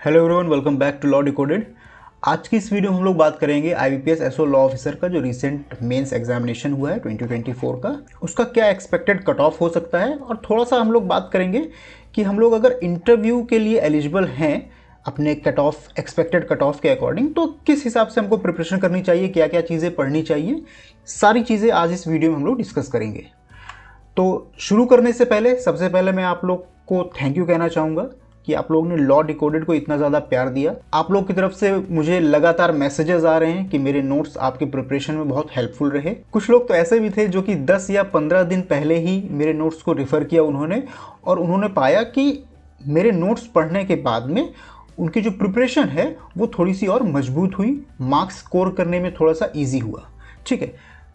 Hello everyone, welcome back to law decoded. आज की इस वीडियो में हम लोग बात करेंगे आईबीपीएस एसओ लॉ ऑफिसर का जो रिसेंट मेंस एग्जामिनेशन हुआ है 2024 का, उसका क्या एक्सपेक्टेड कट ऑफ हो सकता है। और थोड़ा सा हम लोग बात करेंगे कि हम लोग अगर इंटरव्यू के लिए एलिजिबल हैं अपने cut off expected cut off के अकॉर्डिंग, तो किस हिसाब से हमको प्रिपरेशन करनी चाहिए, क्या क्या चीज़ें पढ़नी चाहिए, सारी चीज़ें आज इस वीडियो में हम लोग डिस्कस करेंगे। तो शुरू करने से पहले सबसे पहले मैं आप लोग को थैंक यू कहना चाहूँगा कि आप लोगों ने लॉ डिकोडेड को इतना ज़्यादा प्यार दिया। आप लोग की तरफ से मुझे लगातार मैसेजेस आ रहे हैं कि मेरे नोट्स आपके प्रिपरेशन में बहुत हेल्पफुल रहे। कुछ लोग तो ऐसे भी थे जो कि 10 या 15 दिन पहले ही मेरे नोट्स को रेफ़र किया उन्होंने, और उन्होंने पाया कि मेरे नोट्स पढ़ने के बाद में उनकी जो प्रिपरेशन है वो थोड़ी सी और मजबूत हुई, मार्क्स स्कोर करने में थोड़ा सा ईजी हुआ। ठीक है,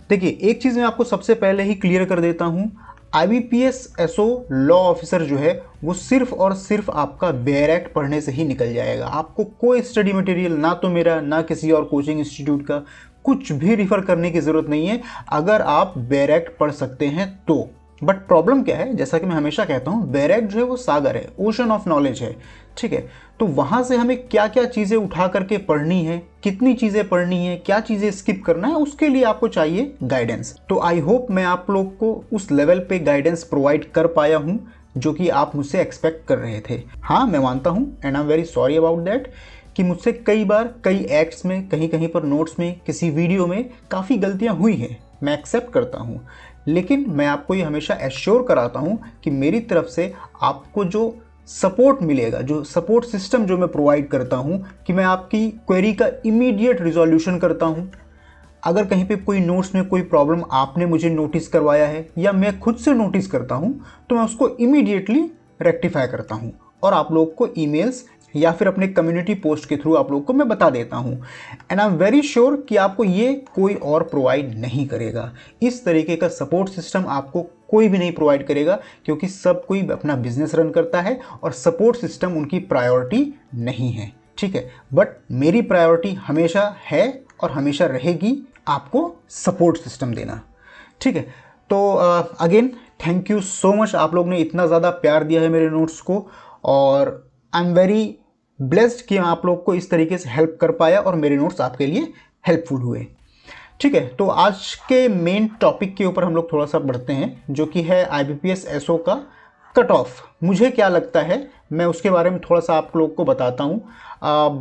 देखिए एक चीज़ मैं आपको सबसे पहले ही क्लियर कर देता हूँ, आईबीपीएस एसओ लॉ ऑफिसर जो है वो सिर्फ और सिर्फ आपका बेयर एक्ट पढ़ने से ही निकल जाएगा। आपको कोई स्टडी मटेरियल, ना तो मेरा ना किसी और कोचिंग इंस्टीट्यूट का, कुछ भी रिफ़र करने की ज़रूरत नहीं है अगर आप बेयर एक्ट पढ़ सकते हैं तो। बट प्रॉब्लम क्या है, जैसा कि मैं हमेशा कहता हूँ, बेयर एक्ट जो है वो सागर है, ओशन ऑफ नॉलेज है। ठीक है, तो वहाँ से हमें क्या क्या चीज़ें उठा करके पढ़नी है, कितनी चीज़ें पढ़नी है, क्या चीज़ें स्किप करना है, उसके लिए आपको चाहिए गाइडेंस। तो आई होप मैं आप लोग को उस लेवल पे गाइडेंस प्रोवाइड कर पाया हूँ जो कि आप मुझसे एक्सपेक्ट कर रहे थे। हाँ, मैं मानता हूँ and I am very sorry about that कि मुझसे कई बार कई एक्ट्स में, कहीं कहीं पर नोट्स में, किसी वीडियो में काफ़ी गलतियाँ हुई हैं, मैं एक्सेप्ट करता हूँ। लेकिन मैं आपको ये हमेशा एश्योर कराता हूँ कि मेरी तरफ से आपको जो सपोर्ट मिलेगा, जो सपोर्ट सिस्टम जो मैं प्रोवाइड करता हूँ, कि मैं आपकी क्वेरी का इमीडिएट रिजोल्यूशन करता हूँ। अगर कहीं पे कोई नोट्स में कोई प्रॉब्लम आपने मुझे नोटिस करवाया है या मैं खुद से नोटिस करता हूँ, तो मैं उसको इमीडिएटली रेक्टिफाई करता हूँ और आप लोग को ईमेल्स या फिर अपने कम्युनिटी पोस्ट के थ्रू आप लोग को मैं बता देता हूँ। And I am very sure कि आपको ये कोई और प्रोवाइड नहीं करेगा। इस तरीके का सपोर्ट सिस्टम आपको कोई भी नहीं प्रोवाइड करेगा, क्योंकि सब कोई अपना बिजनेस रन करता है और सपोर्ट सिस्टम उनकी प्रायोरिटी नहीं है। ठीक है, बट मेरी प्रायोरिटी हमेशा है और हमेशा रहेगी आपको सपोर्ट सिस्टम देना। ठीक है, तो again thank you so much, आप लोग ने इतना ज़्यादा प्यार दिया है मेरे नोट्स को, और आई एम वेरी ब्लेस्ड कि आप लोग को इस तरीके से हेल्प कर पाया और मेरे नोट्स आपके लिए हेल्पफुल हुए। ठीक है, तो आज के मेन टॉपिक के ऊपर हम लोग थोड़ा सा बढ़ते हैं, जो कि है आईबीपीएस एसओ का कट ऑफ। मुझे क्या लगता है मैं उसके बारे में थोड़ा सा आप लोग को बताता हूँ।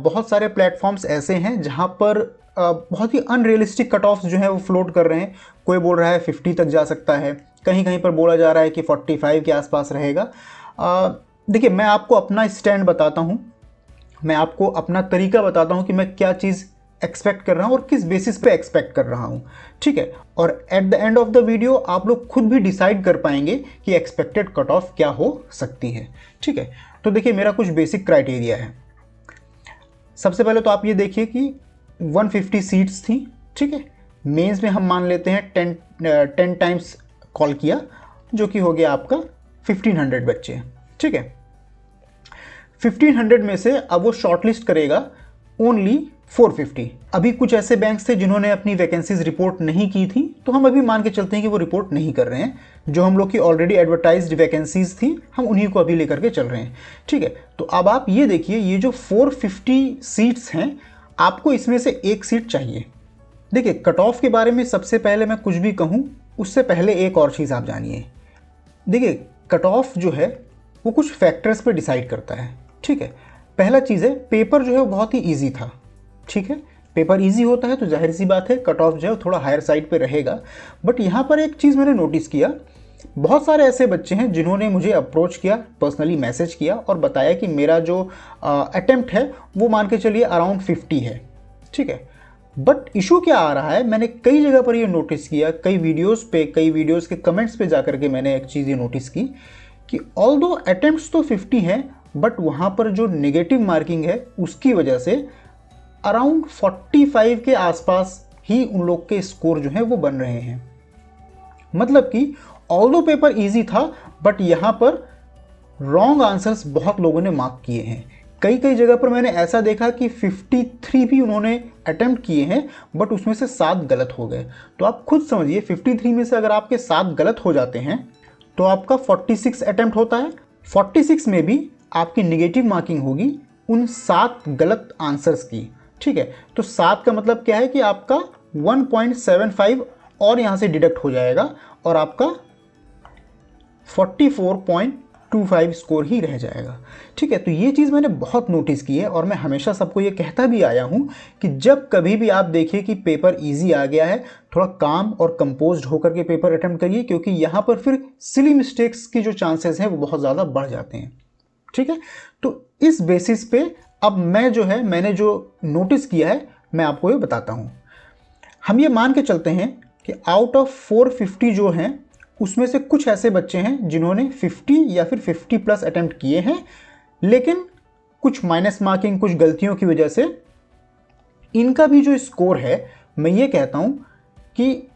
बहुत सारे प्लेटफॉर्म्स ऐसे हैं जहाँ पर बहुत ही अनरियलिस्टिक कट ऑफ्स जो है वो फ्लोट कर रहे हैं। कोई बोल रहा है 50 तक जा सकता है, कहीं कहीं पर बोला जा रहा है कि 45 के आसपास रहेगा। देखिए, मैं आपको अपना स्टैंड बताता हूँ, मैं आपको अपना तरीका बताता हूँ कि मैं क्या चीज़ एक्सपेक्ट कर रहा हूँ और किस बेसिस पे एक्सपेक्ट कर रहा हूँ। ठीक है, और at the end of the video आप लोग खुद भी डिसाइड कर पाएंगे कि एक्सपेक्टेड कट ऑफ क्या हो सकती है। ठीक है, तो देखिए मेरा कुछ बेसिक क्राइटेरिया है। सबसे पहले तो आप ये देखिए कि 150 सीट्स थी। ठीक है, मेंस में हम मान लेते हैं 10 टाइम्स कॉल किया, जो कि हो गया आपका 1500 बच्चे। ठीक है, 1500 में से अब वो शॉर्टलिस्ट करेगा ओनली 450। अभी कुछ ऐसे बैंक्स थे जिन्होंने अपनी वैकेंसीज रिपोर्ट नहीं की थी, तो हम अभी मान के चलते हैं कि वो रिपोर्ट नहीं कर रहे हैं। जो हम लोग की ऑलरेडी एडवर्टाइज्ड वैकेंसीज थी, हम उन्हीं को अभी लेकर के चल रहे हैं। ठीक है, तो अब आप ये देखिए, ये जो 450 सीट्स हैं, आपको इसमें से एक सीट चाहिए। देखिए, कट ऑफ के बारे में सबसे पहले मैं कुछ भी कहूँ उससे पहले एक और चीज़ आप जानिए। देखिए, कट ऑफ जो है वो कुछ फैक्टर्स पे डिसाइड करता है। ठीक है, पहला चीज़ है, पेपर जो है वो बहुत ही ईजी था। ठीक है, पेपर इजी होता है तो जाहिर सी बात है कट ऑफ जो है थोड़ा हायर साइड पे रहेगा। बट यहाँ पर एक चीज़ मैंने नोटिस किया, बहुत सारे ऐसे बच्चे हैं जिन्होंने मुझे अप्रोच किया, पर्सनली मैसेज किया और बताया कि मेरा जो अटेम्प्ट है वो मान के चलिए अराउंड 50 है। ठीक है, बट इशू क्या आ रहा है, मैंने कई जगह पर ये नोटिस किया, कई वीडियोज़ के कमेंट्स पे जाकर के मैंने एक चीज़ ये नोटिस की कि ऑल्दो अटेम्प्ट्स तो 50 हैं, बट वहाँ पर जो नेगेटिव मार्किंग है उसकी वजह से अराउंड 45 के आसपास ही उन लोग के स्कोर जो हैं वो बन रहे हैं। मतलब कि ऑल्दो पेपर इजी था, बट यहाँ पर रॉन्ग आंसर्स बहुत लोगों ने मार्क किए हैं। कई कई जगह पर मैंने ऐसा देखा कि 53 भी उन्होंने अटेम्प्ट किए हैं, बट उसमें से 7 गलत हो गए। तो आप खुद समझिए, 53 में से अगर आपके 7 गलत हो जाते हैं तो आपका 46 अटेम्प्ट होता है। 46 में भी आपकी निगेटिव मार्किंग होगी उन 7 गलत आंसर्स की। ठीक है, तो 7 का मतलब क्या है कि आपका 1.75 और यहाँ से डिडक्ट हो जाएगा और आपका 44.25 स्कोर ही रह जाएगा। ठीक है, तो ये चीज़ मैंने बहुत नोटिस की है और मैं हमेशा सबको ये कहता भी आया हूँ कि जब कभी भी आप देखिए कि पेपर इजी आ गया है, थोड़ा काम और कंपोज्ड होकर के पेपर अटेम्प्ट करिए, क्योंकि यहाँ पर फिर सिली मिस्टेक्स की जो चांसेस हैं वो बहुत ज़्यादा बढ़ जाते हैं। ठीक है, तो इस बेसिस पे अब मैंने जो नोटिस किया है मैं आपको ये बताता हूँ। हम ये मान के चलते हैं कि आउट ऑफ 450 जो हैं उसमें से कुछ ऐसे बच्चे हैं जिन्होंने 50 या फिर 50+ अटेम्प्ट किए हैं, लेकिन कुछ माइनस मार्किंग, कुछ गलतियों की वजह से इनका भी जो स्कोर है, मैं ये कहता हूँ कि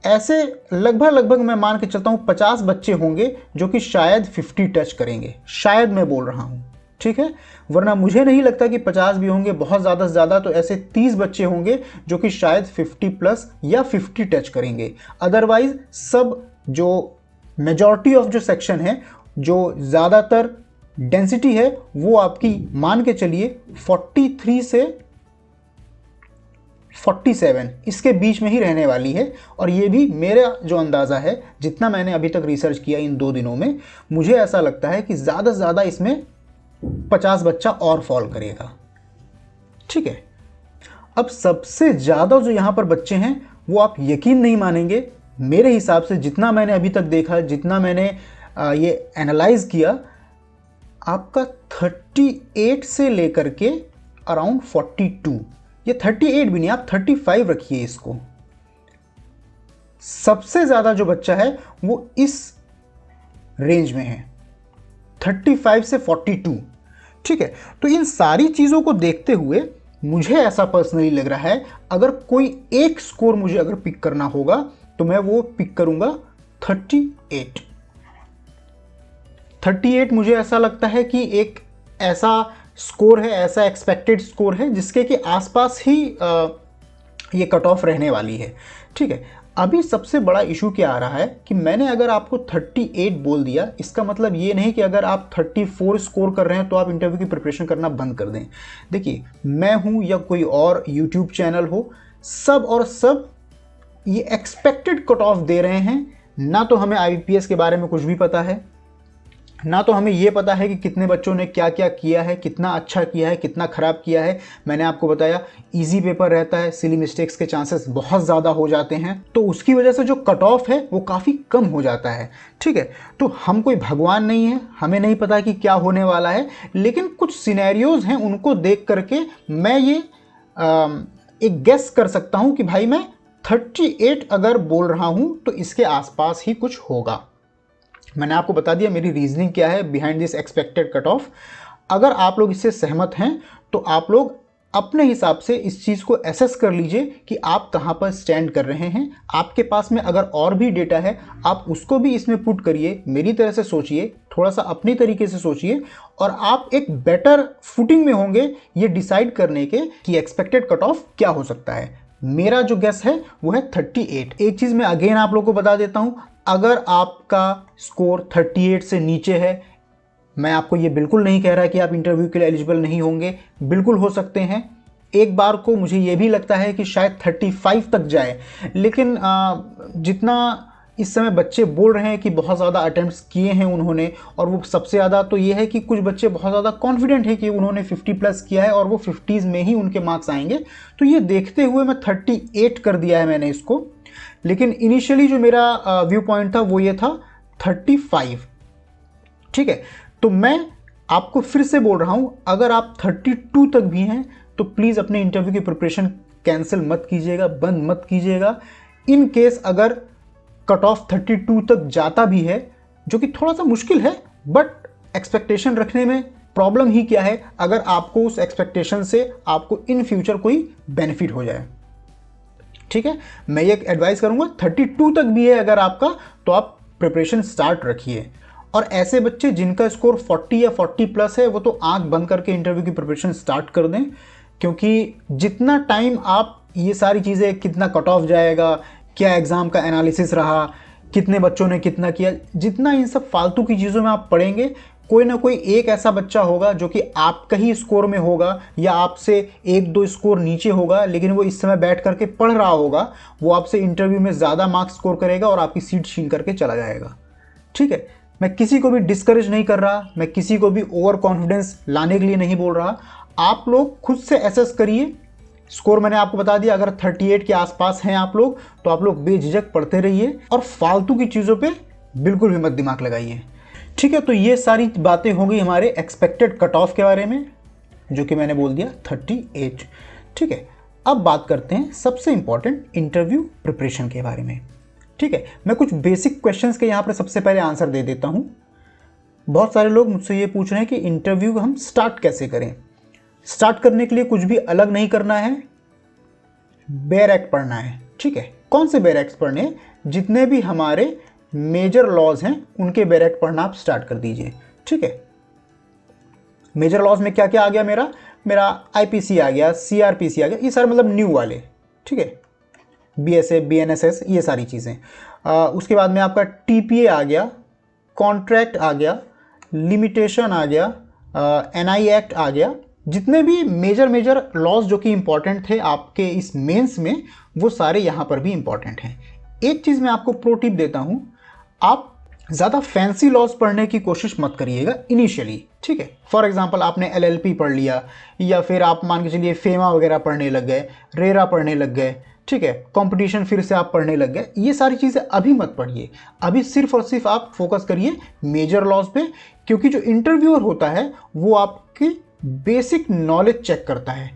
ऐसे लगभग मैं मान के चलता हूँ 50 बच्चे होंगे जो कि शायद 50 टच करेंगे, शायद मैं बोल रहा हूँ। ठीक है, वरना मुझे नहीं लगता कि 50 भी होंगे, बहुत ज़्यादा से ज़्यादा तो ऐसे 30 बच्चे होंगे जो कि शायद 50+ या 50 टच करेंगे। अदरवाइज सब जो मेजॉरिटी ऑफ जो सेक्शन है, जो ज़्यादातर डेंसिटी है, वो आपकी मान के चलिए 43 से 47 इसके बीच में ही रहने वाली है। और ये भी मेरा जो अंदाज़ा है, जितना मैंने अभी तक रिसर्च किया इन 2 दिनों में, मुझे ऐसा लगता है कि ज़्यादा से ज़्यादा इसमें 50 बच्चा और फॉल करेगा। ठीक है, अब सबसे ज़्यादा जो यहाँ पर बच्चे हैं वो आप यकीन नहीं मानेंगे, मेरे हिसाब से जितना मैंने अभी तक देखा, जितना मैंने ये एनालाइज किया, आपका 38 से लेकर के अराउंड 42, ये 38 भी नहीं, आप 35 रखिए इसको, सबसे ज़्यादा जो बच्चा है वो इस रेंज में है, 35 से 42। ठीक है, तो इन सारी चीज़ों को देखते हुए मुझे ऐसा पर्सनली लग रहा है, अगर कोई एक स्कोर मुझे अगर पिक करना होगा तो मैं वो पिक करूंगा 38। 38 मुझे ऐसा लगता है कि एक ऐसा स्कोर है, ऐसा एक्सपेक्टेड स्कोर है जिसके कि आसपास ही ये कट ऑफ रहने वाली है। ठीक है, अभी सबसे बड़ा इशू क्या आ रहा है कि मैंने अगर आपको 38 बोल दिया, इसका मतलब ये नहीं कि अगर आप 34 स्कोर कर रहे हैं तो आप इंटरव्यू की प्रिपरेशन करना बंद कर दें। देखिए, मैं हूँ या कोई और यूट्यूब चैनल हो, सब और सब ये एक्सपेक्टेड कट ऑफ दे रहे हैं। ना तो हमें IBPS के बारे में कुछ भी पता है, ना तो हमें ये पता है कि कितने बच्चों ने क्या क्या किया है, कितना अच्छा किया है, कितना ख़राब किया है। मैंने आपको बताया इजी पेपर रहता है, सिली मिस्टेक्स के चांसेस बहुत ज़्यादा हो जाते हैं, तो उसकी वजह से जो कट ऑफ है वो काफ़ी कम हो जाता है। ठीक है, तो हम कोई भगवान नहीं है, हमें नहीं पता कि क्या होने वाला है, लेकिन कुछ सिनेरियोज़ हैं, उनको देख करके मैं ये एक गेस कर सकता हूँ कि भाई मैं 38 अगर बोल रहा हूँ तो इसके आसपास ही कुछ होगा। मैंने आपको बता दिया मेरी रीजनिंग क्या है behind this expected cut off. अगर आप लोग इससे सहमत हैं तो आप लोग अपने हिसाब से इस चीज़ को एसेस कर लीजिए कि आप कहाँ पर स्टैंड कर रहे हैं। आपके पास में अगर और भी डेटा है आप उसको भी इसमें पुट करिए, मेरी तरह से सोचिए, थोड़ा सा अपनी तरीके से सोचिए, और आप एक बेटर फुटिंग में होंगे ये डिसाइड करने के कि एक्सपेक्टेड कट ऑफ क्या हो सकता है। मेरा जो गेस है वो है 38। एक चीज़ मैं अगेन आप लोगों को बता देता हूँ, अगर आपका स्कोर 38 से नीचे है, मैं आपको ये बिल्कुल नहीं कह रहा कि आप इंटरव्यू के लिए एलिजिबल नहीं होंगे, बिल्कुल हो सकते हैं। एक बार को मुझे ये भी लगता है कि शायद 35 तक जाए, लेकिन जितना इस समय बच्चे बोल रहे हैं कि बहुत ज़्यादा अटेम्प्ट्स किए हैं उन्होंने, और वो सबसे ज़्यादा तो ये है कि कुछ बच्चे बहुत ज़्यादा कॉन्फिडेंट है कि उन्होंने 50+ किया है और वो 50s में ही उनके मार्क्स आएंगे। तो ये देखते हुए मैं 38 कर दिया है मैंने इसको, लेकिन इनिशियली जो मेरा व्यू पॉइंट था वो ये था 35। ठीक है, तो मैं आपको फिर से बोल रहा हूँ, अगर आप 32 तक भी हैं तो प्लीज़ अपने इंटरव्यू की प्रिपरेशन कैंसिल मत कीजिएगा, बंद मत कीजिएगा। इन केस अगर कट ऑफ 32 तक जाता भी है, जो कि थोड़ा सा मुश्किल है, बट एक्सपेक्टेशन रखने में प्रॉब्लम ही क्या है अगर आपको उस एक्सपेक्टेशन से आपको इन फ्यूचर कोई बेनिफिट हो जाए। ठीक है, मैं ये एडवाइस करूंगा 32 तक भी है अगर आपका, तो आप प्रिपरेशन स्टार्ट रखिए। और ऐसे बच्चे जिनका स्कोर 40 या 40+ है वो तो आंख बंद करके इंटरव्यू की प्रिपरेशन स्टार्ट कर दें, क्योंकि जितना टाइम आप ये सारी चीज़ें, कितना कट ऑफ जाएगा, क्या एग्ज़ाम का एनालिसिस रहा, कितने बच्चों ने कितना किया, जितना इन सब फालतू की चीज़ों में आप पढ़ेंगे कोई ना कोई एक ऐसा बच्चा होगा जो कि आपका ही स्कोर में होगा या आपसे 1-2 स्कोर नीचे होगा, लेकिन वो इस समय बैठ करके पढ़ रहा होगा, वो आपसे इंटरव्यू में ज़्यादा मार्क्स स्कोर करेगा और आपकी सीट छीन करके चला जाएगा। ठीक है, मैं किसी को भी डिस्करेज नहीं कर रहा, मैं किसी को भी ओवर कॉन्फिडेंस लाने के लिए नहीं बोल रहा। आप लोग खुद से एसेस करिए। स्कोर मैंने आपको बता दिया, अगर 38 के आसपास हैं आप लोग तो आप लोग बेझिझक पढ़ते रहिए और फालतू की चीज़ों पे बिल्कुल भी मत दिमाग लगाइए। ठीक है, तो ये सारी बातें हो गई हमारे एक्सपेक्टेड कट ऑफ के बारे में, जो कि मैंने बोल दिया 38। ठीक है, अब बात करते हैं सबसे इंपॉर्टेंट इंटरव्यू प्रिपरेशन के बारे में। ठीक है, मैं कुछ बेसिक क्वेश्चंस के यहाँ पर सबसे पहले आंसर दे देता हूँ। बहुत सारे लोग मुझसे ये पूछ रहे हैं कि इंटरव्यू हम स्टार्ट कैसे करें। स्टार्ट करने के लिए कुछ भी अलग नहीं करना है, बेयर एक्ट पढ़ना है। ठीक है, कौन से बेयर एक्ट पढ़ने? जितने भी हमारे मेजर लॉज हैं उनके बेयर एक्ट पढ़ना आप स्टार्ट कर दीजिए। ठीक है, मेजर लॉज में क्या क्या आ गया? मेरा आईपीसी आ गया, सीआरपीसी आ गया, ये सारे मतलब न्यू वाले। ठीक है, बीएसए, बीएनएसएस, ये सारी चीज़ें। उसके बाद में आपका टीपीए आ गया, कॉन्ट्रैक्ट आ गया, लिमिटेशन आ गया, एनआई एक्ट आ गया। जितने भी मेजर लॉज जो कि इंपॉर्टेंट थे आपके इस मेंस में, वो सारे यहाँ पर भी इंपॉर्टेंट हैं। एक चीज़ मैं आपको प्रो टिप देता हूँ, आप ज़्यादा फैंसी लॉज पढ़ने की कोशिश मत करिएगा इनिशियली। ठीक है, फॉर एग्जांपल आपने एलएलपी पढ़ लिया या फिर आप मान के चलिए फेमा वगैरह पढ़ने लग गए, रेरा पढ़ने लग गए। ठीक है, कंपटीशन फिर से आप पढ़ने लग गए। ये सारी चीज़ें अभी मत पढ़िए, अभी सिर्फ और सिर्फ आप फोकस करिए मेजर लॉज पे, क्योंकि जो इंटरव्यूअर होता है वो आपकी बेसिक नॉलेज चेक करता है।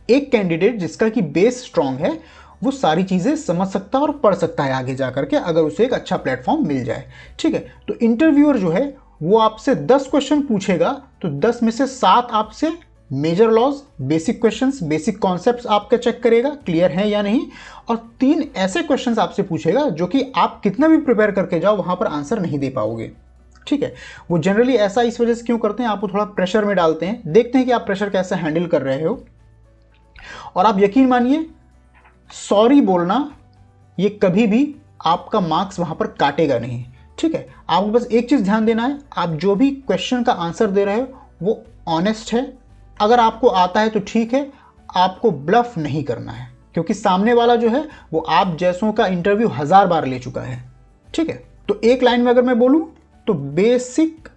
एक कैंडिडेट जिसका कि बेस स्ट्रांग है वो सारी चीज़ें समझ सकता है और पढ़ सकता है आगे जा करके, अगर उसे एक अच्छा प्लेटफॉर्म मिल जाए। ठीक है, तो इंटरव्यूअर जो है वो आपसे 10 क्वेश्चन पूछेगा तो 10 में से 7 आपसे major laws, basic questions, basic concepts आपका चेक करेगा क्लियर है या नहीं, और 3 ऐसे क्वेश्चंस आपसे पूछेगा जो कि आप कितना भी प्रिपेयर करके जाओ वहां पर आंसर नहीं दे पाओगे। ठीक है, वो जनरली ऐसा इस वजह से क्यों करते हैं, आपको थोड़ा प्रेशर में डालते हैं। देखते हैं कि आप प्रेशर कैसे हैंडल कर रहे हो। और आप यकीन मानिए, सॉरी बोलना ये कभी भी आपका मार्क्स वहां पर काटेगा नहीं। ठीक है, आपको बस एक चीज ध्यान देना है, आप जो भी क्वेश्चन का आंसर दे रहे हो वो ऑनेस्ट है। अगर आपको आता है तो ठीक है, आपको ब्लफ नहीं करना है, क्योंकि सामने वाला जो है वो आप जैसों का इंटरव्यू 1000 बार ले चुका है। ठीक है, तो एक लाइन में अगर मैं बोलूं तो बेसिक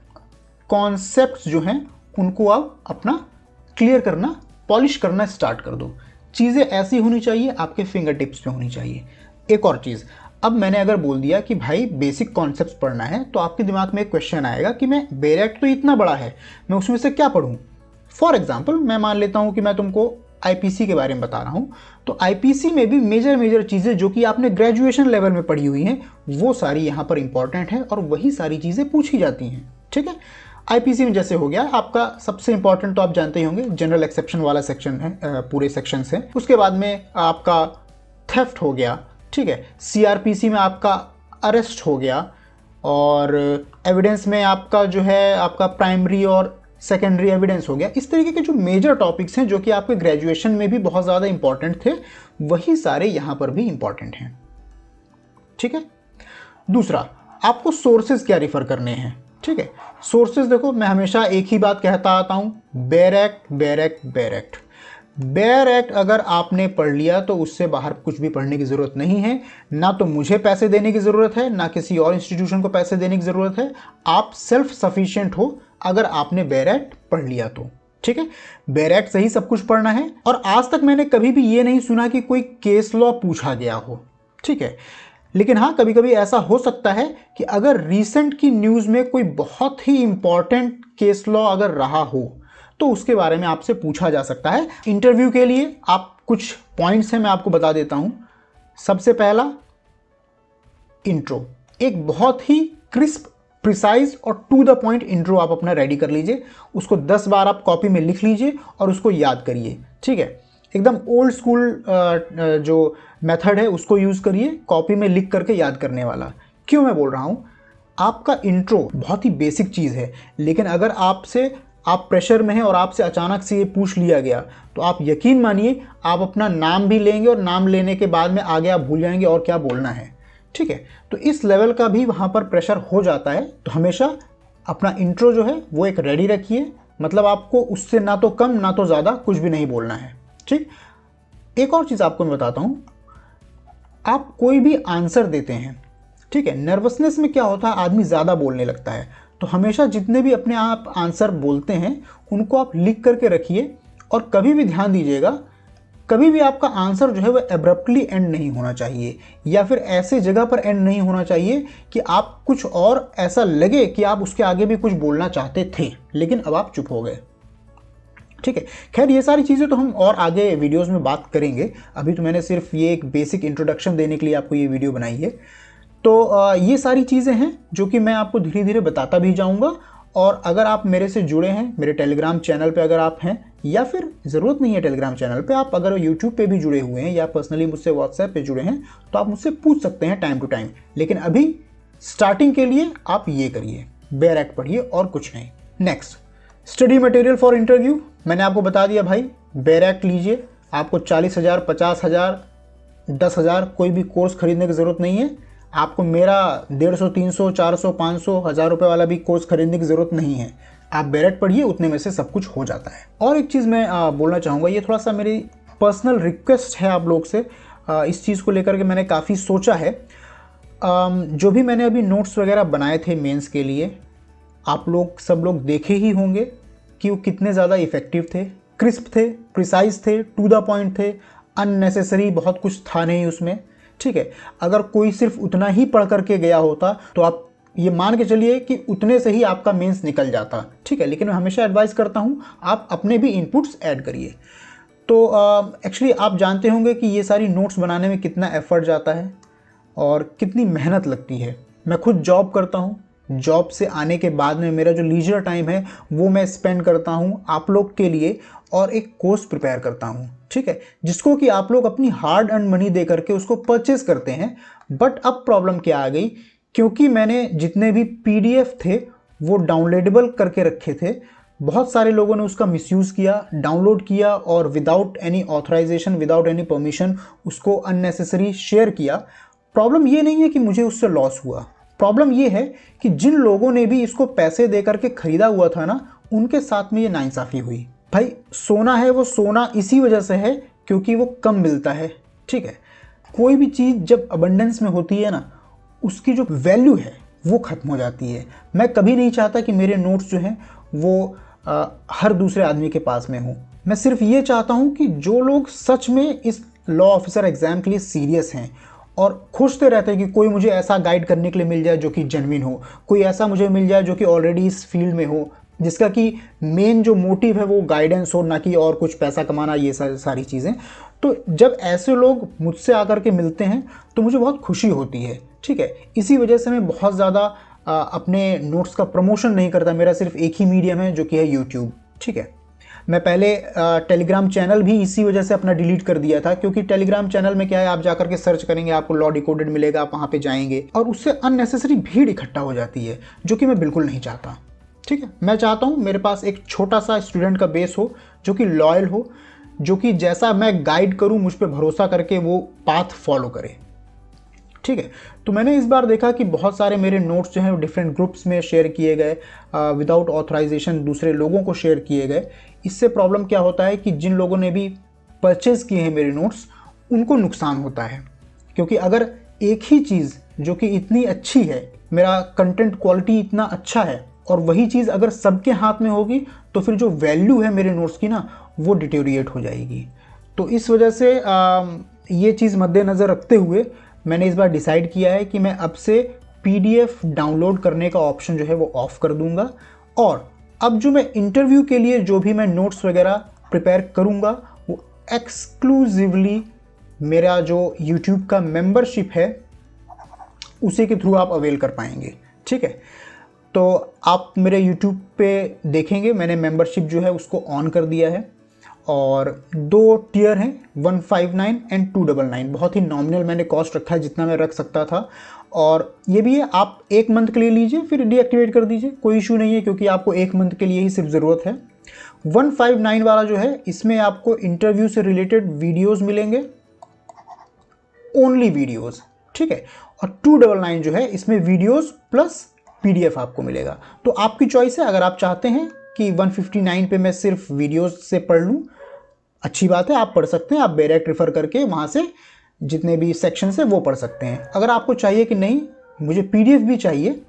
कॉन्सेप्ट्स जो हैं उनको आप अपना क्लियर करना, पॉलिश करना स्टार्ट कर दो। चीज़ें ऐसी होनी चाहिए, आपके फिंगर टिप्स पे होनी चाहिए। एक और चीज़, अब मैंने अगर बोल दिया कि भाई बेसिक कॉन्सेप्ट्स पढ़ना है, तो आपके दिमाग में एक क्वेश्चन आएगा कि मैं बेयर एक्ट तो इतना बड़ा है, मैं उसमें से क्या पढ़ूं। फॉर एग्जाम्पल मैं मान लेता हूं कि मैं तुमको आईपीसी के बारे में बता रहा हूं, तो आईपीसी में भी मेजर चीज़ें जो कि आपने ग्रेजुएशन लेवल में पढ़ी हुई हैं वो सारी यहाँ पर इंपॉर्टेंट है और वही सारी चीज़ें पूछी जाती हैं। ठीक है, आईपीसी में जैसे हो गया आपका सबसे इंपॉर्टेंट, तो आप जानते ही होंगे, जनरल एक्सेप्शन वाला सेक्शन है, पूरे सेक्शन से। उसके बाद में आपका थेफ्ट हो गया। ठीक है, सीआरपीसी में आपका अरेस्ट हो गया, और एविडेंस में आपका जो है आपका प्राइमरी और सेकेंडरी एविडेंस हो गया। इस तरीके के जो मेजर टॉपिक्स हैं जो कि आपके ग्रेजुएशन में भी बहुत ज़्यादा इंपॉर्टेंट थे, वही सारे यहाँ पर भी इंपॉर्टेंट हैं। ठीक है, दूसरा, आपको सोर्सेज क्या रिफर करने हैं। ठीक है, सोर्सेज देखो, मैं हमेशा एक ही बात कहता आता हूं, bare act, bare act, bare act. Bare act अगर आपने पढ़ लिया तो उससे बाहर कुछ भी पढ़ने की ज़रूरत नहीं है। ना तो मुझे पैसे देने की ज़रूरत है, ना किसी और इंस्टीट्यूशन को पैसे देने की ज़रूरत है। आप सेल्फ सफिशिएंट हो अगर आपने बेयर एक्ट पढ़ लिया तो। ठीक है, बेयर एक्ट से ही सब कुछ पढ़ना है। और आज तक मैंने कभी भी ये नहीं सुना कि कोई केस लॉ पूछा गया हो। ठीक है, लेकिन हाँ, कभी कभी ऐसा हो सकता है कि अगर रीसेंट की न्यूज़ में कोई बहुत ही इंपॉर्टेंट केस लॉ अगर रहा हो तो उसके बारे में आपसे पूछा जा सकता है। इंटरव्यू के लिए आप कुछ पॉइंट्स हैं, मैं आपको बता देता हूं। सबसे पहला, इंट्रो। एक बहुत ही क्रिस्प, प्रिसाइज और टू द पॉइंट इंट्रो आप अपना रेडी कर लीजिए। उसको 10 बार आप कॉपी में लिख लीजिए और उसको याद करिए। ठीक है, एकदम ओल्ड स्कूल जो मेथड है उसको यूज़ करिए, कॉपी में लिख करके याद करने वाला। क्यों मैं बोल रहा हूँ, आपका इंट्रो बहुत ही बेसिक चीज़ है, लेकिन अगर आप प्रेशर में हैं और आपसे अचानक से ये पूछ लिया गया तो आप यकीन मानिए आप अपना नाम भी लेंगे और नाम लेने के बाद में आगे आप भूल जाएंगे और क्या बोलना है। ठीक है, तो इस लेवल का भी वहाँ पर प्रेशर हो जाता है। तो हमेशा अपना इंट्रो जो है वो एक रेडी रखिए, मतलब आपको उससे ना तो कम ना तो ज़्यादा कुछ भी नहीं बोलना है। ठीक, एक और चीज़ आपको मैं बताता हूँ, आप कोई भी आंसर देते हैं, ठीक है, नर्वसनेस में क्या होता है, आदमी ज़्यादा बोलने लगता है। तो हमेशा जितने भी अपने आप आंसर बोलते हैं उनको आप लिख करके रखिए, और कभी भी ध्यान दीजिएगा, कभी भी आपका आंसर जो है वो एब्रप्टली एंड नहीं होना चाहिए, या फिर ऐसे जगह पर एंड नहीं होना चाहिए कि आप कुछ और ऐसा लगे कि आप उसके आगे भी कुछ बोलना चाहते थे लेकिन अब आप चुप हो गए। ठीक है, खैर ये सारी चीज़ें तो हम और आगे वीडियोस में बात करेंगे, अभी तो मैंने सिर्फ ये एक बेसिक इंट्रोडक्शन देने के लिए आपको ये वीडियो बनाई है। तो ये सारी चीज़ें हैं जो कि मैं आपको धीरे धीरे बताता भी जाऊंगा। और अगर आप मेरे से जुड़े हैं, मेरे टेलीग्राम चैनल पे अगर आप हैं, या फिर ज़रूरत नहीं है टेलीग्राम चैनल पे, आप अगर यूट्यूब पे भी जुड़े हुए हैं या पर्सनली मुझसे व्हाट्सएप पे जुड़े हैं, तो आप मुझसे पूछ सकते हैं टाइम टू टाइम। लेकिन अभी स्टार्टिंग के लिए आप ये करिए, बेयर एक्ट पढ़िए और कुछ नहीं। Next, study material for interview, मैंने आपको बता दिया भाई, बेयर एक्ट लीजिए। आपको 40,000, 50,000, 10,000 कोई भी कोर्स खरीदने की ज़रूरत नहीं है। आपको मेरा 150, 300, 400, 500, 1000 रुपये वाला भी कोर्स खरीदने की ज़रूरत नहीं है। आप बेयर एक्ट पढ़िए, उतने में से सब कुछ हो जाता है। और एक चीज़ मैं बोलना चाहूँगा, ये थोड़ा सा मेरी पर्सनल रिक्वेस्ट है आप लोग से, इस चीज़ को लेकर के मैंने काफ़ी सोचा है। जो भी मैंने अभी नोट्स वगैरह बनाए थे मेंस के लिए, आप लोग सब लोग देखे ही होंगे कि वो कितने ज़्यादा इफ़ेक्टिव थे, क्रिस्प थे, प्रिसाइज थे, टू द पॉइंट थे, अननेसेसरी बहुत कुछ था नहीं उसमें। ठीक है, अगर कोई सिर्फ उतना ही पढ़ करके गया होता तो आप ये मान के चलिए कि उतने से ही आपका मेंस निकल जाता। ठीक है, लेकिन मैं हमेशा एडवाइस करता हूँ आप अपने भी इनपुट्स ऐड करिए। तो एक्चुअली आप जानते होंगे कि ये सारी नोट्स बनाने में कितना एफर्ट जाता है और कितनी मेहनत लगती है। मैं खुद जॉब करता हूँ, जॉब से आने के बाद में मेरा जो लीजर टाइम है वो मैं स्पेंड करता हूँ आप लोग के लिए, और एक कोर्स प्रिपेयर करता हूँ। ठीक है, जिसको कि आप लोग अपनी हार्ड अर्न मनी दे करके उसको परचेज करते हैं। बट अब प्रॉब्लम क्या आ गई, क्योंकि मैंने जितने भी पीडीएफ थे वो डाउनलोडेबल करके रखे थे, बहुत सारे लोगों ने उसका मिसयूज़ किया, डाउनलोड किया और without any authorization, without any permission उसको अननेसेसरी शेयर किया। प्रॉब्लम ये नहीं है कि मुझे उससे लॉस हुआ, प्रॉब्लम ये है कि जिन लोगों ने भी इसको पैसे दे करके खरीदा हुआ था ना, उनके साथ में ये नाइंसाफ़ी हुई। भाई सोना है वो सोना इसी वजह से है क्योंकि वो कम मिलता है। ठीक है, कोई भी चीज़ जब अबंडेंस में होती है ना, उसकी जो वैल्यू है वो ख़त्म हो जाती है। मैं कभी नहीं चाहता कि मेरे नोट्स जो हैं वो हर दूसरे आदमी के पास में हो। मैं सिर्फ ये चाहता हूँ कि जो लोग सच में इस लॉ ऑफिसर एग्ज़ाम के लिए सीरियस हैं और खोजते रहते हैं कि कोई मुझे ऐसा गाइड करने के लिए मिल जाए जो कि जेन्युइन हो, कोई ऐसा मुझे मिल जाए जो कि ऑलरेडी इस फील्ड में हो, जिसका कि मेन जो मोटिव है वो गाइडेंस हो, ना कि और कुछ पैसा कमाना, ये सारी चीज़ें। तो जब ऐसे लोग मुझसे आकर के मिलते हैं तो मुझे बहुत खुशी होती है। ठीक है, इसी वजह से मैं बहुत ज़्यादा अपने नोट्स का प्रमोशन नहीं करता। मेरा सिर्फ एक ही मीडियम है जो कि है यूट्यूब। ठीक है, मैं पहले टेलीग्राम चैनल भी इसी वजह से अपना डिलीट कर दिया था, क्योंकि टेलीग्राम चैनल में क्या है, आप जाकर के सर्च करेंगे आपको लॉ डिकोडेड मिलेगा, आप वहाँ पे जाएंगे और उससे अननेसेसरी भीड़ इकट्ठा हो जाती है, जो कि मैं बिल्कुल नहीं चाहता। ठीक है, मैं चाहता हूँ मेरे पास एक छोटा सा स्टूडेंट का बेस हो जो कि लॉयल हो, जो कि जैसा मैं गाइड करूँ मुझ पर भरोसा करके वो पाथ फॉलो करे। ठीक है, तो मैंने इस बार देखा कि बहुत सारे मेरे नोट्स जो हैं वो डिफरेंट ग्रुप्स में शेयर किए गए, विदाउट ऑथराइजेशन दूसरे लोगों को शेयर किए गए। इससे प्रॉब्लम क्या होता है कि जिन लोगों ने भी परचेज किए हैं मेरे नोट्स, उनको नुकसान होता है। क्योंकि अगर एक ही चीज़ जो कि इतनी अच्छी है, मेरा कंटेंट क्वालिटी इतना अच्छा है, और वही चीज़ अगर सबके हाथ में होगी तो फिर जो वैल्यू है मेरे नोट्स की ना, वो डिटेरिएट हो जाएगी। तो इस वजह से ये चीज़ मद्देनज़र रखते हुए मैंने इस बार डिसाइड किया है कि मैं अब से पीडीएफ डाउनलोड करने का ऑप्शन जो है वो ऑफ़ कर दूंगा, और अब जो मैं इंटरव्यू के लिए जो भी मैं नोट्स वगैरह प्रिपेयर करूंगा वो एक्सक्लूसिवली मेरा जो यूट्यूब का मेंबरशिप है उसी के थ्रू आप अवेल कर पाएंगे। ठीक है, तो आप मेरे यूट्यूब पे देखेंगे मैंने मेंबरशिप जो है उसको ऑन कर दिया है, और 2 टियर हैं, 159 एंड 299। बहुत ही नॉमिनल मैंने कॉस्ट रखा है, जितना मैं रख सकता था। और ये भी है, आप 1 मंथ के लिए लीजिए फिर डीएक्टिवेट कर दीजिए, कोई इशू नहीं है, क्योंकि आपको 1 मंथ के लिए ही सिर्फ ज़रूरत है। 159 वाला जो है, इसमें आपको इंटरव्यू से रिलेटेड वीडियोज़ मिलेंगे, ओनली वीडियोज़। ठीक है, और 299 जो है, इसमें वीडियोज़ प्लस PDF आपको मिलेगा। तो आपकी चॉइस है, अगर आप चाहते हैं कि 159 पे मैं सिर्फ वीडियोस से पढ़ लूँ, अच्छी बात है, आप पढ़ सकते हैं। आप डायरेक्ट रेफर करके वहाँ से जितने भी सेक्शन है वो पढ़ सकते हैं। अगर आपको चाहिए कि नहीं मुझे PDF भी चाहिए,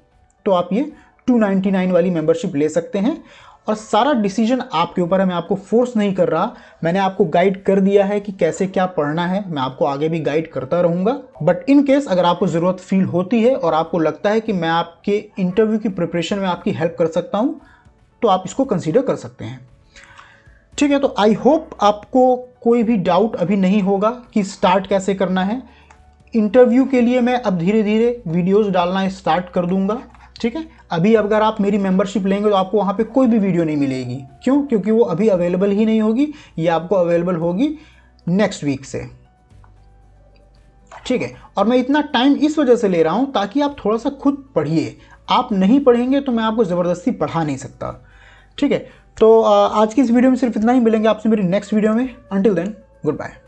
तो आप ये 299 वाली मेंबरशिप ले सकते हैं। और सारा डिसीजन आपके ऊपर है, मैं आपको फोर्स नहीं कर रहा। मैंने आपको गाइड कर दिया है कि कैसे क्या पढ़ना है, मैं आपको आगे भी गाइड करता रहूँगा। बट इन केस अगर आपको ज़रूरत फील होती है और आपको लगता है कि मैं आपके इंटरव्यू की प्रिपरेशन में आपकी हेल्प कर सकता हूँ, तो आप इसको कंसीडर कर सकते हैं। ठीक है, तो आई होप आपको कोई भी डाउट अभी नहीं होगा कि स्टार्ट कैसे करना है। इंटरव्यू के लिए मैं अब धीरे धीरे वीडियोस डालना स्टार्ट कर दूंगा। ठीक है, अभी अगर आप मेरी मेंबरशिप लेंगे तो आपको वहाँ पे कोई भी वीडियो नहीं मिलेगी। क्यों? क्योंकि वो अभी अवेलेबल ही नहीं होगी, ये आपको अवेलेबल होगी नेक्स्ट वीक से। ठीक है, और मैं इतना टाइम इस वजह से ले रहा हूँ ताकि आप थोड़ा सा खुद पढ़िए। आप नहीं पढ़ेंगे तो मैं आपको ज़बरदस्ती पढ़ा नहीं सकता। ठीक है, तो आज की इस वीडियो में सिर्फ इतना ही। मिलेंगे आपसे मेरी नेक्स्ट वीडियो में। Until then, good bye.